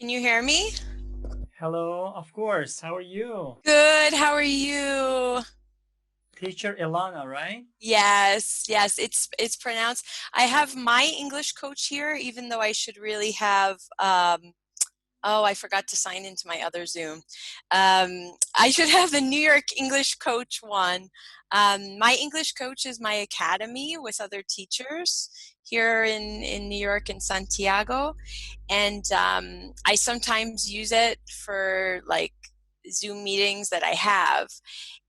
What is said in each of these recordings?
Can you hear me? Hello, of course. How are you? Good. How are you? Teacher Ilana, right? Yes, yes, it's pronounced. I have my English coach here, even though I should really have oh, I forgot to sign into my other Zoom. I should have the New York English coach one. My English coach is my academy with other teachers here in New York and Santiago. And I sometimes use it for like Zoom meetings that I have.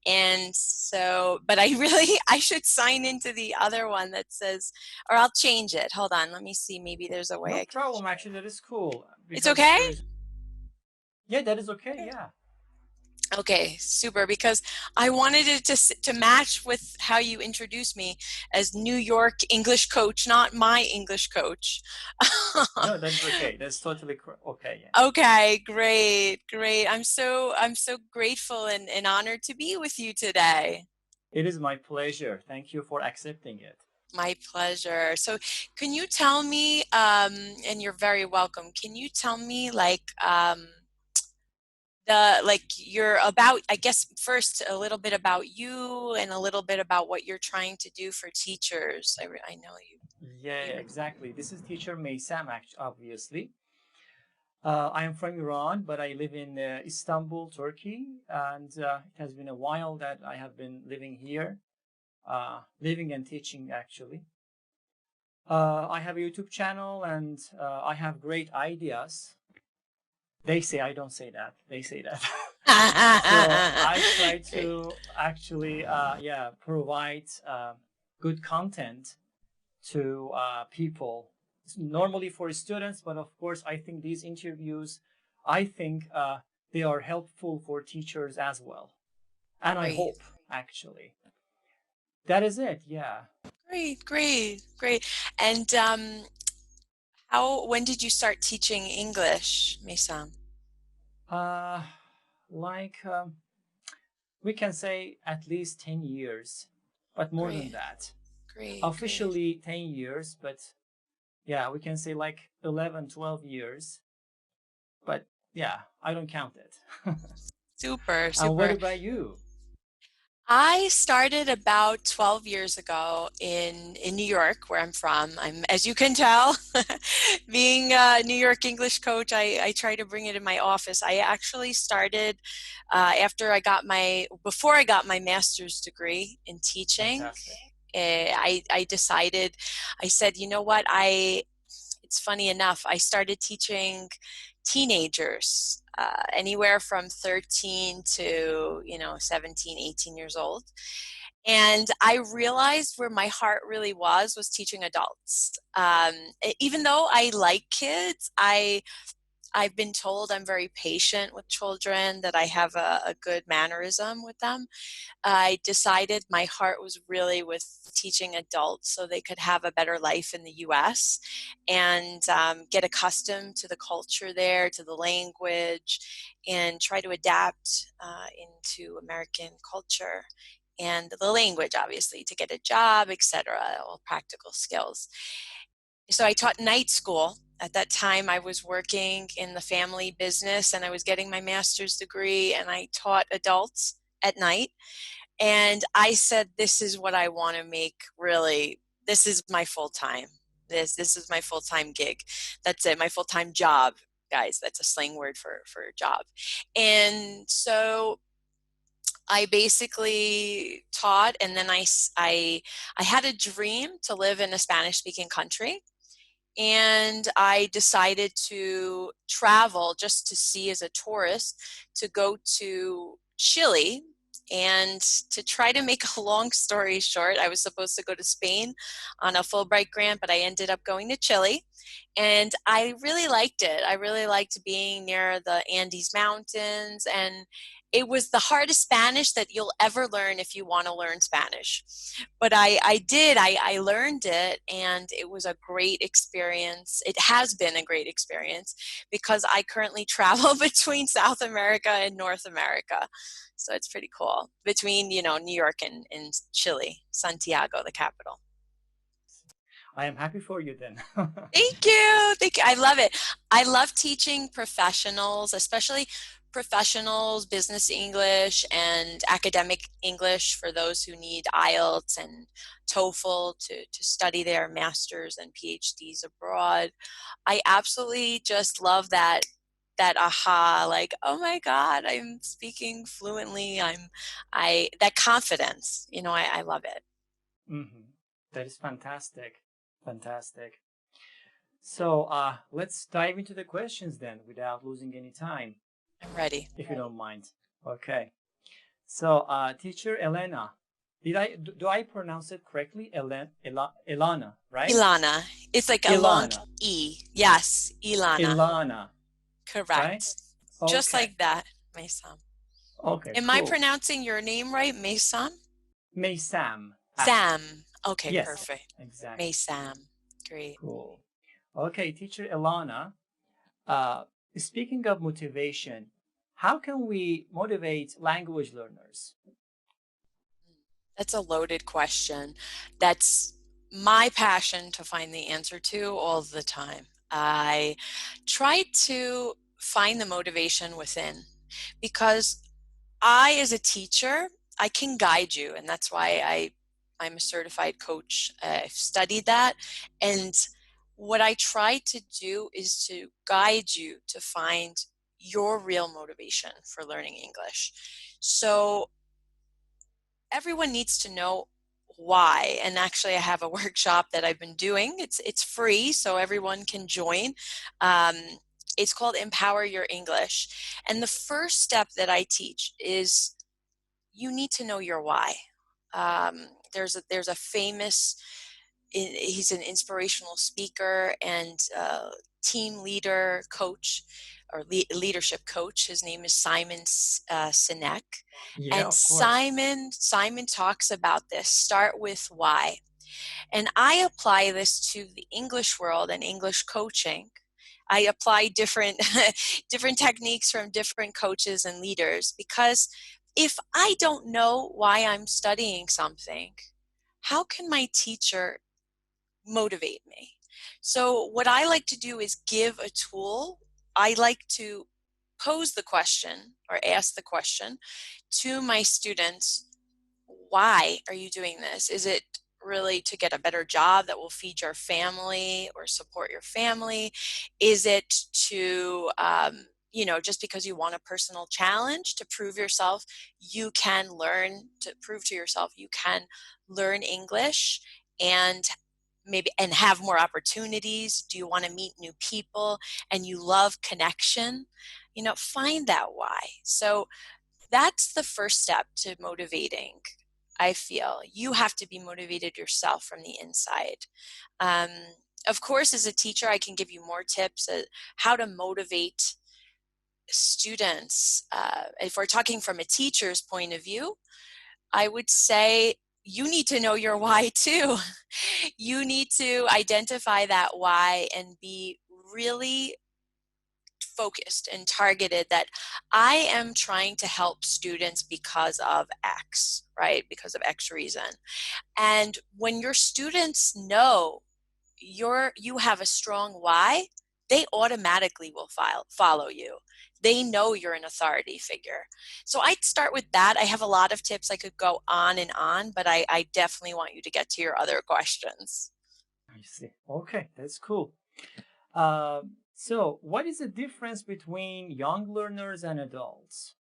And so, but I really, I should sign into the other one that says, or I'll change it. Hold on, let me see. Maybe there's a way No I can. problem. Actually, that is cool It's because okay? there's, yeah, that is okay. Yeah, Okay, super. Because I wanted it to match with how you introduced me as New York English coach, not my English coach. no, that is okay. That's totally okay. Yeah, Okay, great, great. I'm so grateful and honored to be with you today. it is my pleasure. Thank you for accepting it. My pleasure. So, can you tell me, and you're very welcome, can you tell me like you're about, I guess first a little bit about you and a little bit about what you're trying to do for teachers. I know Yeah, you exactly. This is teacher Meysam, obviously. I am from Iran, but I live in Istanbul, Turkey, and it has been a while that I have been living here, living and teaching actually. I have a YouTube channel and I have great ideas. They say I don't say that. They say that. So I try Great. to actually, yeah, provide good content to people. Normally for students, but of course, I think these interviews, I think they are helpful for teachers as well. And I Great. hope actually that is it. Yeah. Great, great, great. And when did you start teaching English, Mesam? Uh, like we can say at least 10 years, but more than Great, that. great, great. Officially 10 years, but yeah, we can say like 11, 12 years. But yeah, I don't count it. Super, And what super. about you? I started about 12 years ago in New York, where I'm from. As you can tell, being a New York English coach, I try to bring it in my office. I actually started before I got my master's degree in teaching. Fantastic. I decided, I said, you know what, it's funny enough, I started teaching teenagers, anywhere from 13 to 17, 18 years old. And I realized where my heart really was teaching adults. Even though I like kids, I've been told I'm very patient with children, that I have a good mannerism with them. I decided my heart was really with teaching adults so they could have a better life in the US and get accustomed to the culture there, to the language, and try to adapt into American culture and the language, obviously, to get a job, etc., all practical skills. So I taught night school. At that time, I was working in the family business and I was getting my master's degree, and I taught adults at night. And I said, this is what I want to make, really. This is my full time. This is my full time gig. That's it, my full time job, guys. That's a slang word for a job. And so I basically taught, and then I had a dream to live in a Spanish speaking country. And I decided to travel just to see, as a tourist, to go to Chile. And to try to make a long story short, I was supposed to go to Spain on a Fulbright grant, but I ended up going to Chile. And I really liked it. I really liked being near the Andes Mountains. And it was the hardest Spanish that you'll ever learn if you want to learn Spanish. But I learned it, and it was a great experience. It has been a great experience because I currently travel between South America and North America. So it's pretty cool, between, New York and Chile, Santiago, the capital. I am happy for you then. Thank you. Thank you. I love it. I love teaching professionals, especially professionals, business English and academic English for those who need IELTS and TOEFL to study their masters and PhDs abroad. I absolutely just love that aha, like, oh my God, I'm speaking fluently. I that confidence, I love it. Hmm. That is fantastic. Fantastic. So let's dive into the questions then without losing any time, I'm ready. if you don't mind. Okay. So teacher Elena, do I pronounce it correctly? Elana, right? Ilana. It's like a long Ilana. E. Yes, Ilana. Ilana, right? Correct. Just Okay. like that, Mason. Okay, Am I cool. pronouncing your name right, Mason? Maysam, actually. Sam. Okay, Yes, perfect. exactly. Maysam. Great. Cool. Okay, teacher Ilana, uh, speaking of motivation, how can we motivate language learners? That's a loaded question. That's my passion to find the answer to all the time. I try to find the motivation within because as a teacher, I can guide you, and that's why I'm a certified coach. I've studied that, and what I try to do is to guide you to find your real motivation for learning English. So everyone needs to know why. And actually, I have a workshop that I've been doing. It's free, so everyone can join. Um, it's called Empower Your English, and the first step that I teach is you need to know your why. There's a famous, he's an inspirational speaker and team leader coach or leadership coach. His name is Simon Sinek, Yeah, and of course. Simon talks about this. Start with why, and I apply this to the English world and English coaching. I apply different different techniques from different coaches and leaders because if I don't know why I'm studying something, how can my teacher motivate me? So what I like to do is give a tool. I like to pose the question or ask the question to my students, why are you doing this? Is it really to get a better job that will feed your family or support your family? Is it to, just because you want a personal challenge to prove yourself, you can learn to prove to yourself you can learn English and maybe and have more opportunities? Do you want to meet new people and you love connection? Find that why. So that's the first step to motivating. I feel you have to be motivated yourself from the inside. Um, of course, as a teacher, I can give you more tips how to motivate students. If we're talking from a teacher's point of view, I would say you need to know your why too. You need to identify that why and be really focused and targeted that I am trying to help students because of X, right? Because of X reason. And when your students know you have a strong why, they automatically will follow you. They know you're an authority figure. So I'd start with that. I have a lot of tips. I could go on and on, but I definitely want you to get to your other questions. I see. Okay, that's cool. So, what is the difference between young learners and adults?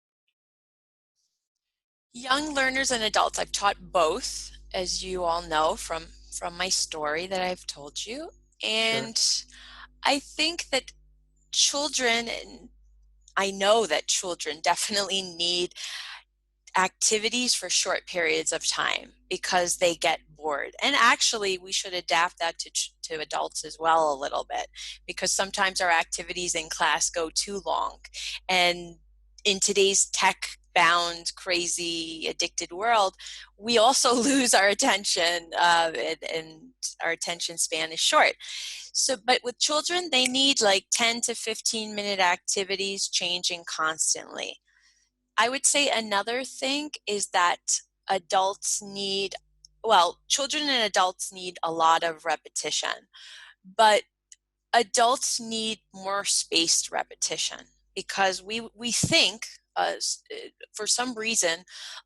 Young learners and adults, I've taught both, as you all know from my story that I've told you. Sure. And I think that children, and I know that children definitely need activities for short periods of time because they get bored. And actually, we should adapt that to adults as well a little bit because sometimes our activities in class go too long. And in today's tech bound, crazy, addicted world, we also lose our attention and our attention span is short. So, but with children, they need like 10 to 15-minute activities changing constantly. I would say another thing is that adults need well, children and adults need a lot of repetition, but adults need more spaced repetition because we think for some reason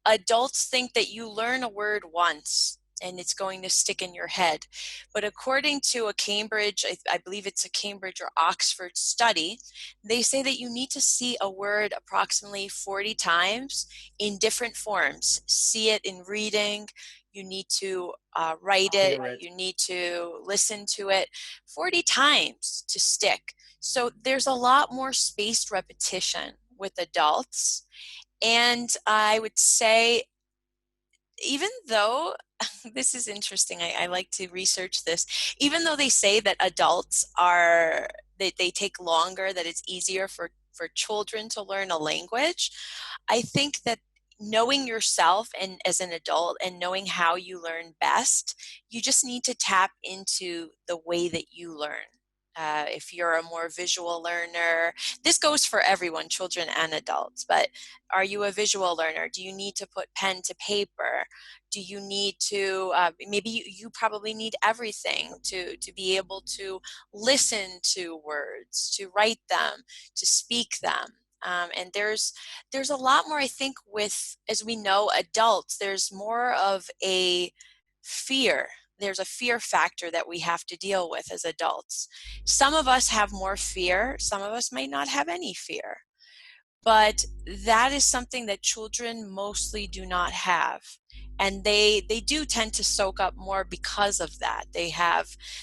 adults think that you learn a word once and it's going to stick in your head. But according to a Cambridge, I believe it's a Cambridge or Oxford study, they say that you need to see a word approximately 40 times in different forms. See it in reading, you need to write it, Hear it. you need to listen to it 40 times to stick. So there's a lot more spaced repetition with adults. And I would say, even though this is interesting, I like to research this, even though they say that adults are, they take longer, that it's easier for children to learn a language, I think that knowing yourself and as an adult and knowing how you learn best, you just need to tap into the way that you learn. If you're a more visual learner, this goes for everyone, children and adults, but are you a visual learner? Do you need to put pen to paper? Do you need to, maybe you probably need everything to be able to listen to words, to write them, to speak them. And there's a lot more, I think, with, as we know, adults, there's more of a fear. There's a fear factor that we have to deal with as adults. Some of us have more fear, some of us might not have any fear. But that is something that children mostly do not have. And they do tend to soak up more because of that.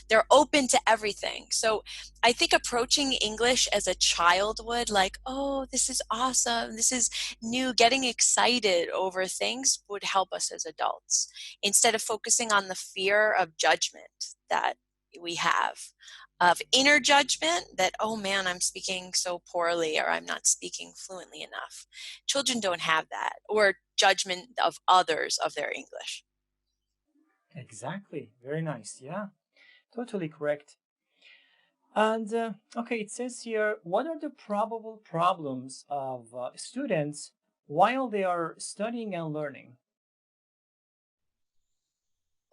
They're open to everything. So I think approaching English as a child would, like, oh, this is awesome, this is new, getting excited over things would help us as adults instead of focusing on the fear of judgment that we have, of inner judgment that, oh man, I'm speaking so poorly or I'm not speaking fluently enough. Children don't have that, or judgment of others of their English. Exactly. Very nice. Yeah, totally correct. And okay, it says here, what are the probable problems of students while they are studying and learning?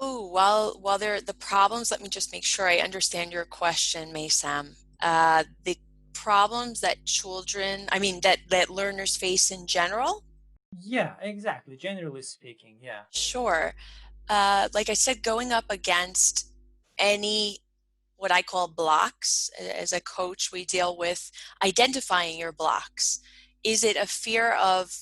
Oh, while there the problems, let me just make sure I understand your question, Maysam. The problems that children, I mean, that learners face in general? Yeah, exactly. Generally speaking, yeah. Sure. Like I said, going up against any what I call blocks. As a coach, we deal with identifying your blocks. Is it a fear of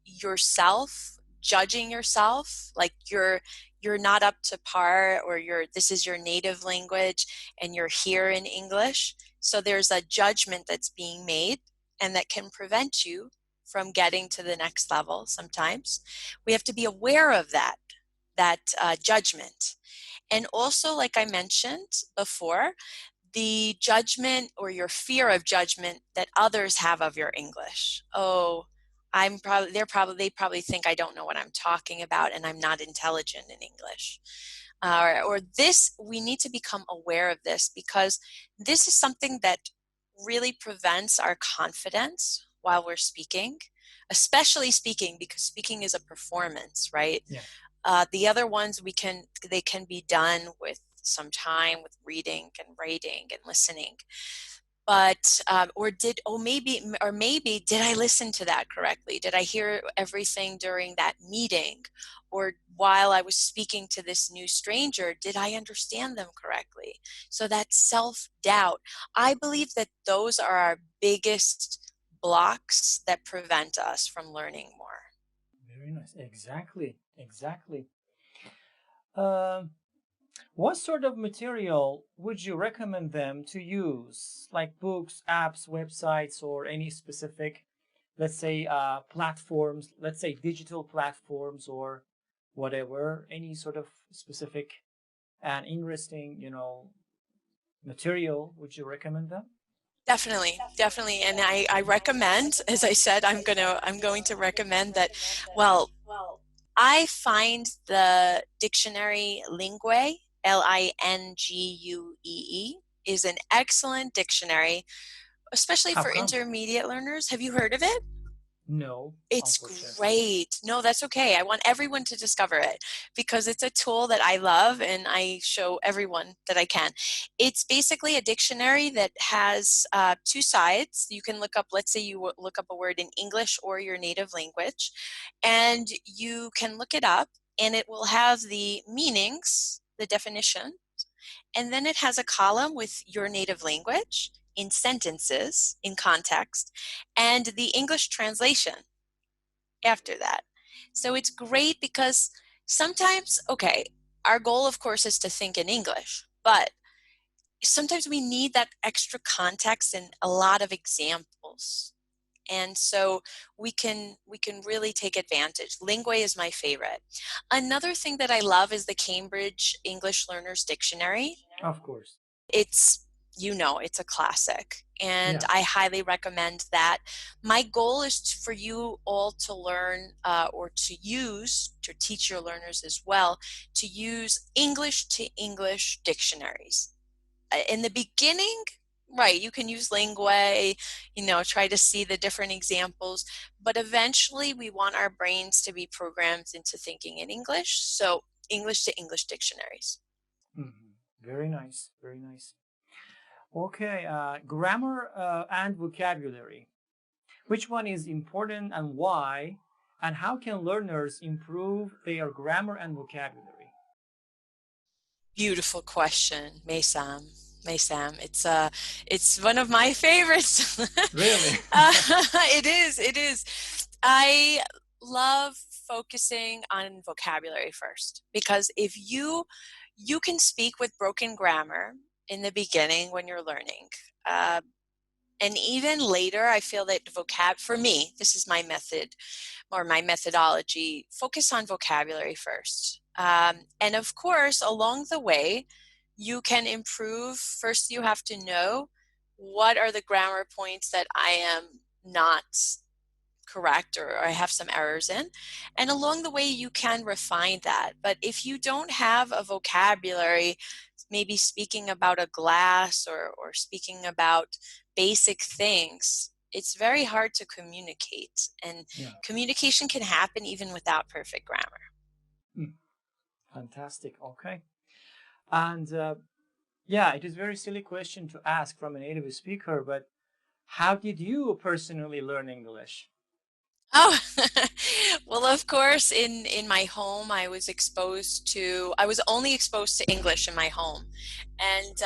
yourself, judging yourself, like you're not up to par, or this is your native language and you're here in English? So there's a judgment that's being made and that can prevent you from getting to the next level sometimes. We have to be aware of that judgment. And also, like I mentioned before, the judgment or your fear of judgment that others have of your English. Oh, they probably think I don't know what I'm talking about and I'm not intelligent in English. Or this, we need to become aware of this because this is something that really prevents our confidence while we're speaking, especially speaking, because speaking is a performance, right? Yeah. The other ones they can be done with some time with reading and writing and listening. But maybe did I listen to that correctly? Did I hear everything during that meeting? Or while I was speaking to this new stranger, did I understand them correctly? So that self-doubt, I believe that those are our biggest blocks that prevent us from learning more. Very nice. Exactly. Exactly. Um, what sort of material would you recommend them to use? Like books, apps, websites, or any specific, let's say, platforms, let's say digital platforms or whatever, any sort of specific and interesting, material would you recommend them? Definitely, definitely. And I recommend, as I said, I'm going to recommend that, well, I find the dictionary Lingue, Linguee, is an excellent dictionary, especially How for come? intermediate learners. Have you heard of it? No, It's unfortunately. great. No, that's okay. I want everyone to discover it because it's a tool that I love and I show everyone that I can. It's basically a dictionary that has two sides. You can look up, let's say you look up a word in English or your native language, and you can look it up and it will have the meanings, the definition, and then it has a column with your native language in sentences, in context, and the English translation after that. So it's great because sometimes, okay, our goal, of course, is to think in English, but sometimes we need that extra context and a lot of examples. And so we can really take advantage. Lingua is my favorite. Another thing that I love is the Cambridge English Learners Dictionary. Of course. It's, it's a classic, and Yeah. I highly recommend that. My goal is for you all to learn or to teach your learners as well, to use English to English dictionaries. In the beginning, right, you can use Lingua, try to see the different examples, but eventually we want our brains to be programmed into thinking in English, so English to English dictionaries. Mhm. Very nice. Very nice. Okay, grammar and vocabulary. Which one is important and why? And how can learners improve their grammar and vocabulary? Beautiful question, Maysam. Maysam, it's one of my favorites. Really? It is. It is. I love focusing on vocabulary first because if you can speak with broken grammar in the beginning when you're learning, uh, and even later, I feel that for me, this is my method or my methodology, focus on vocabulary first. And of course, along the way, you can improve. First, you have to know what are the grammar points that I am not correct or I have some errors in. And along the way, you can refine that. But if you don't have a vocabulary, maybe speaking about a glass or speaking about basic things, it's very hard to communicate. And Yeah. communication can happen even without perfect grammar. Mm, fantastic. Okay. And yeah, it is a very silly question to ask from a native speaker, but how did you personally learn English? Oh, well, of course, in my home, I was only exposed to English in my home. And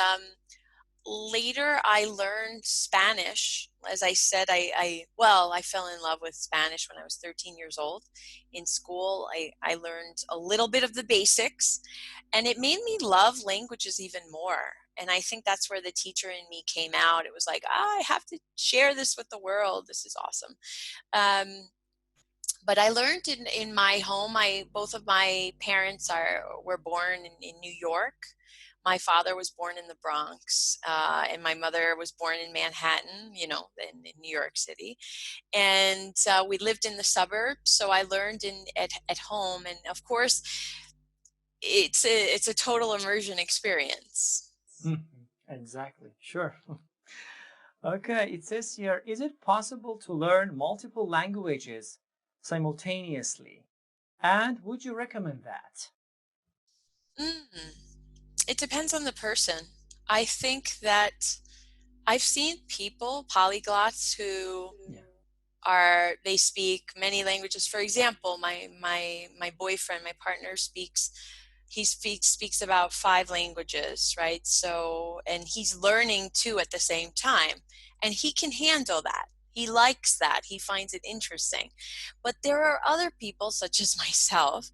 later I learned Spanish. As I said, I fell in love with Spanish when I was 13 years old. In school, I learned a little bit of the basics, and it made me love languages even more. And I think that's where the teacher in me came out. It was like, I have to share this with the world. This is awesome. But I learned in my home. Both of my parents were born in New York. My father was born in the Bronx, and my mother was born in Manhattan, in New York City. And we lived in the suburbs, so I learned at home. And of course, it's a total immersion experience. Mhm. Exactly. Sure. Okay, it says here, is it possible to learn multiple languages simultaneously? And would you recommend that? Mm. It depends on the person. I think that I've seen people, polyglots, who Yeah. they speak many languages. For example, my boyfriend, my partner speaks about 5 languages, right? So, and he's learning 2 at the same time, and he can handle that. He likes that. He finds it interesting. But there are other people, such as myself,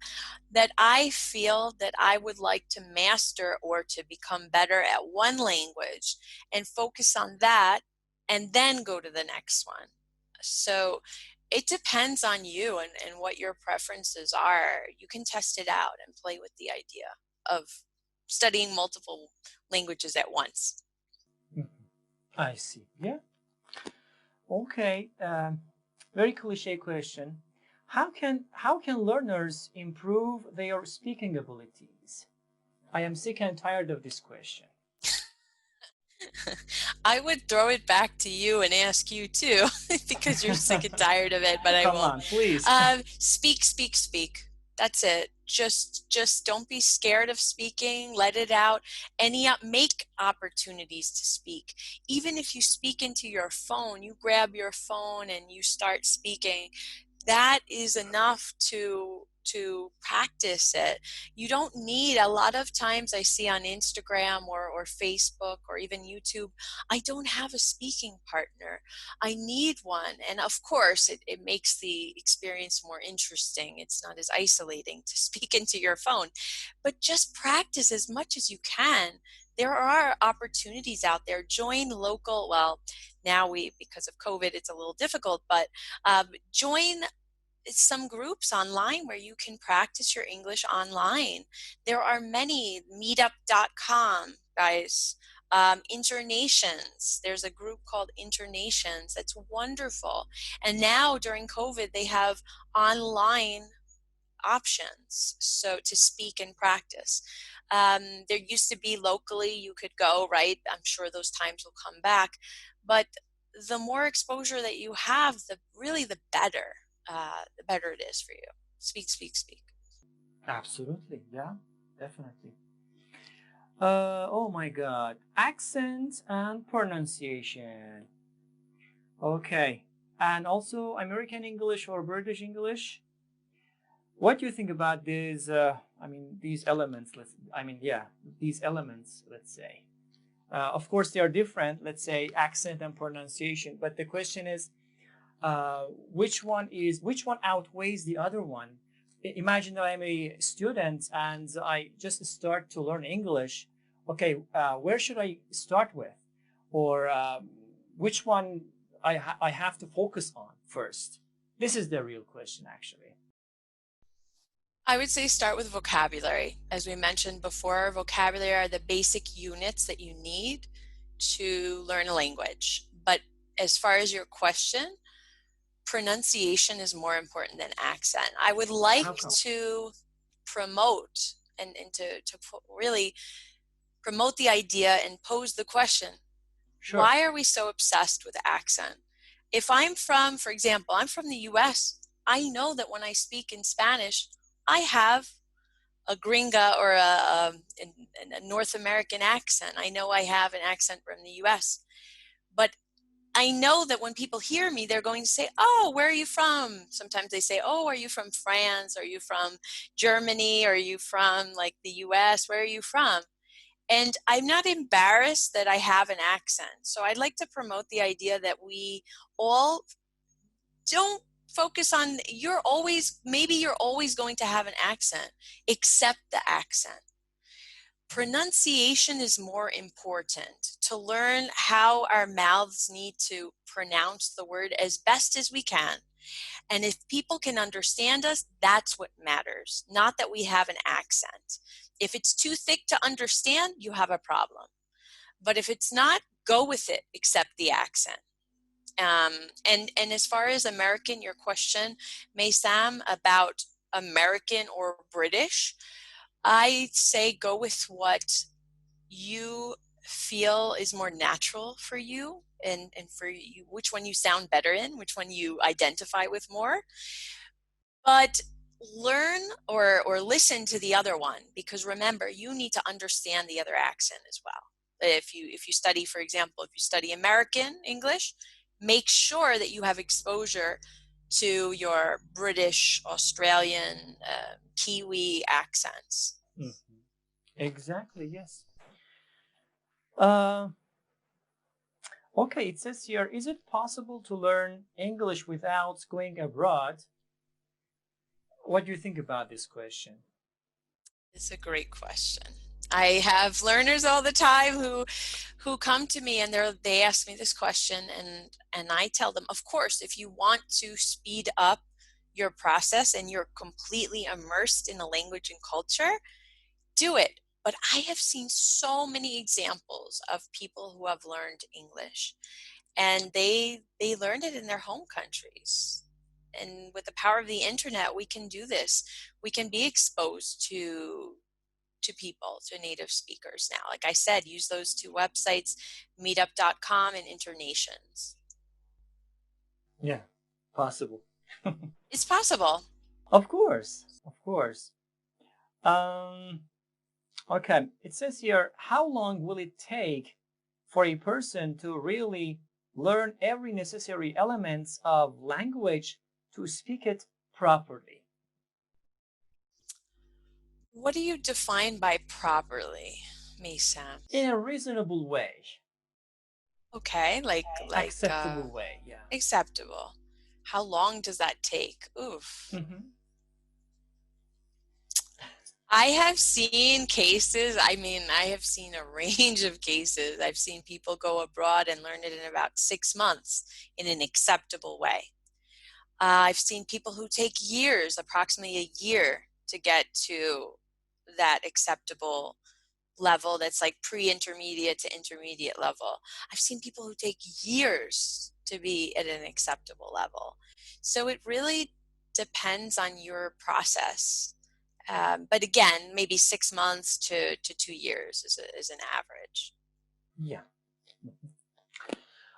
that I feel that I would like to master or to become better at one language and focus on that and then go to the next one. So it depends on you and what your preferences are. You can test it out and play with the idea of studying multiple languages at once. Mhm. I see. Yeah. Okay. Very cliche question. How can learners improve their speaking abilities? I am sick and tired of this question. I would throw it back to you and ask you too, because you're sick and tired of it, but I Come won't. on, please. Speak, speak, speak. That's it. Just don't be scared of speaking. Let it out. Make opportunities to speak. Even if you speak into your phone, you grab your phone and you start speaking. That is enough to practice it. You don't need, a lot of times I see on Instagram or Facebook or even YouTube, I don't have a speaking partner. I need one. And of course, it makes the experience more interesting. It's not as isolating to speak into your phone, but just practice as much as you can. There are opportunities out there. Join local, well, now because of COVID, it's a little difficult, but join some groups online where you can practice your English online. There are many, meetup.com, guys. Internations. There's a group called Internations that's wonderful. And now during COVID, they have online options so to speak and practice. There used to be locally, you could go, right? I'm sure those times will come back. But the more exposure that you have, the better it is for you. Speak, speak, speak. Absolutely, yeah, definitely. Oh my God, accent and pronunciation. Okay, and also American English or British English. What do you think about these? These elements. These elements. Let's say. Of course, they are different. Let's say accent and pronunciation. But the question is, which one outweighs the other one? Imagine that I'm a student and I just start to learn English. Okay, where should I start with, or which one I have to focus on first? This is the real question, actually. I would say start with vocabulary. As we mentioned before, vocabulary are the basic units that you need to learn a language. But as far as your question, pronunciation is more important than accent. I would like How come? to promote and to really promote the idea and pose the question, Sure. why are we so obsessed with accent? If I'm from, for example, I'm from the US, I know that when I speak in Spanish, I have a gringa or a North American accent. I know I have an accent from the US. But I know that when people hear me, they're going to say, oh, where are you from? Sometimes they say, oh, are you from France? Are you from Germany? Are you from like the US? Where are you from? And I'm not embarrassed that I have an accent. So I'd like to promote the idea that we all don't focus on, maybe you're always going to have an accent, accept the accent. Pronunciation is more important to learn how our mouths need to pronounce the word as best as we can. And if people can understand us, that's what matters, not that we have an accent. If it's too thick to understand, you have a problem. But if it's not, go with it, accept the accent. Um, and as far as American, your question, Maysam, about American or British, I say go with what you feel is more natural for you and for you, which one you sound better in, which one you identify with more. But learn or listen to the other one, because remember, you need to understand the other accent as well. If you study, for example, if you study American English, make sure that you have exposure to your British, Australian, Kiwi accents. Mhm. Exactly. Yes. Uh, okay. It says here, is it possible to learn English without going abroad? What do you think about this question? It's a great question. I have learners all the time who come to me and they ask me this question, and I tell them, of course, if you want to speed up your process and you're completely immersed in the language and culture, do it. But I have seen so many examples of people who have learned English and they learned it in their home countries. And with the power of the internet, we can do this. We can be exposed to to people, to native speakers now. Like I said, use those two websites, meetup.com and Internations. Yeah, possible. It's possible. Of course, of course. Um, okay, it says here, how long will it take for a person to really learn every necessary elements of language to speak it properly? What do you define by properly, Mesa? In a reasonable way, Okay, acceptable way, yeah. acceptable. How long does that take? Oof. Hmm. I have seen cases, I have seen a range of cases. I've seen people go abroad and learn it in about 6 months in an acceptable way. I've seen people who take years, approximately a year, to get to that acceptable level that's like pre-intermediate to intermediate level. I've seen people who take years to be at an acceptable level. So it really depends on your process. But again, maybe 6 months to 2 years is an average. Yeah.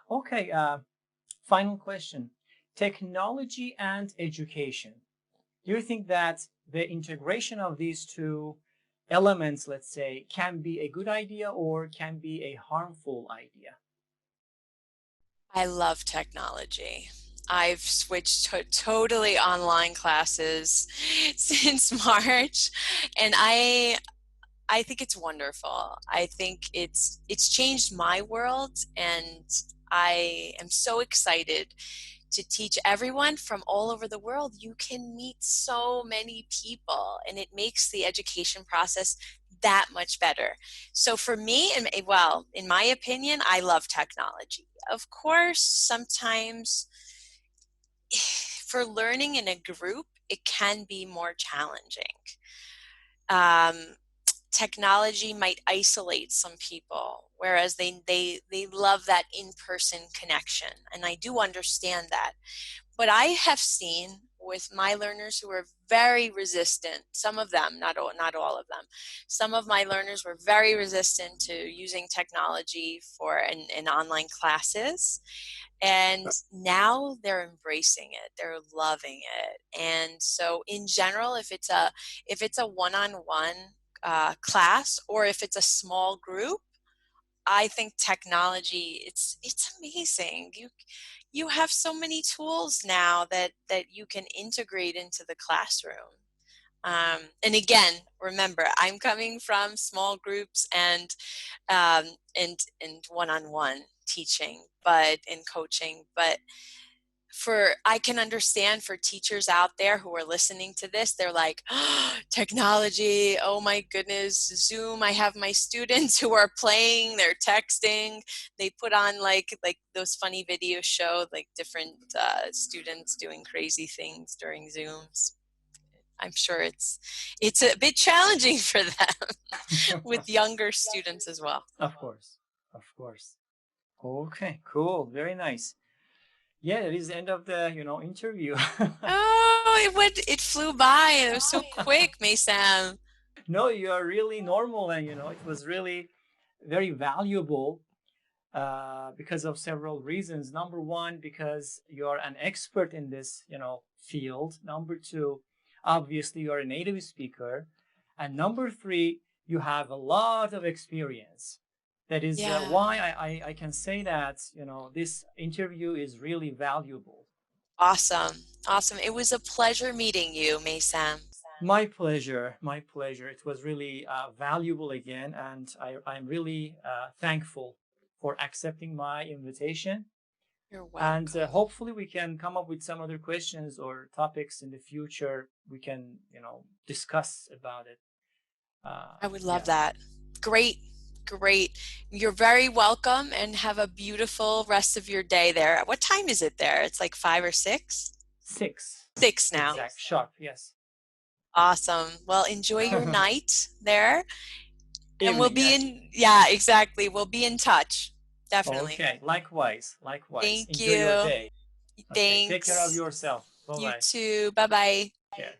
Okay, final question. Technology and education. Do you think that the integration of these two elements, let's say, can be a good idea or can be a harmful idea? I love technology. I've switched to totally online classes since March, and I think it's wonderful. I think it's changed my world, and I am so excited to teach everyone from all over the world. You can meet so many people, and it makes the education process that much better. So for me, and well, in my opinion, I love technology. Of course, sometimes for learning in a group, it can be more challenging. Um, Technology might isolate some people, whereas they love that in-person connection, and I do understand that. But I have seen with my learners who are very resistant, some of them, not all of them, some of my learners were very resistant to using technology for in online classes, and now they're embracing it, they're loving it. And so in general, if it's a one-on-one class, or if it's a small group, I think technology, it's amazing. You have so many tools now that you can integrate into the classroom. And again, remember, I'm coming from small groups and one-on-one teaching, but in coaching. But I can understand for teachers out there who are listening to this, they're like, oh, technology, oh my goodness, Zoom. I have my students who are playing, they're texting, they put on like those funny videos show like different students doing crazy things during Zooms. I'm sure it's a bit challenging for them with younger students as well. Of course, of course. Okay, cool, very nice. Yeah, it is the end of the interview. Oh, it flew by. It was so quick, Mason. No, you are really normal, and it was really very valuable because of several reasons. Number one, because you're an expert in this field. Number two, obviously you're a native speaker, and number three, you have a lot of experience. That is Yeah. why I can say that this interview is really valuable. Awesome. Awesome. It was a pleasure meeting you, Mason. My pleasure. My pleasure. It was really valuable again, and I'm really thankful for accepting my invitation. You're And welcome. hopefully we can come up with some other questions or topics in the future. We can, discuss about it. I would love Yeah, that. Great. Great. You're very welcome, and have a beautiful rest of your day there. What time is it there? It's like 5 or 6? 6 6 now. exact sharp. Yes. Awesome. Well, enjoy your night there. And we'll Evening. be Yes. yeah, exactly. We'll be in touch. Definitely. Okay. Likewise. Likewise. Thank Enjoy your you. day. Okay. Take care of Thanks. yourself. Bye You bye. too. Bye bye. Take care.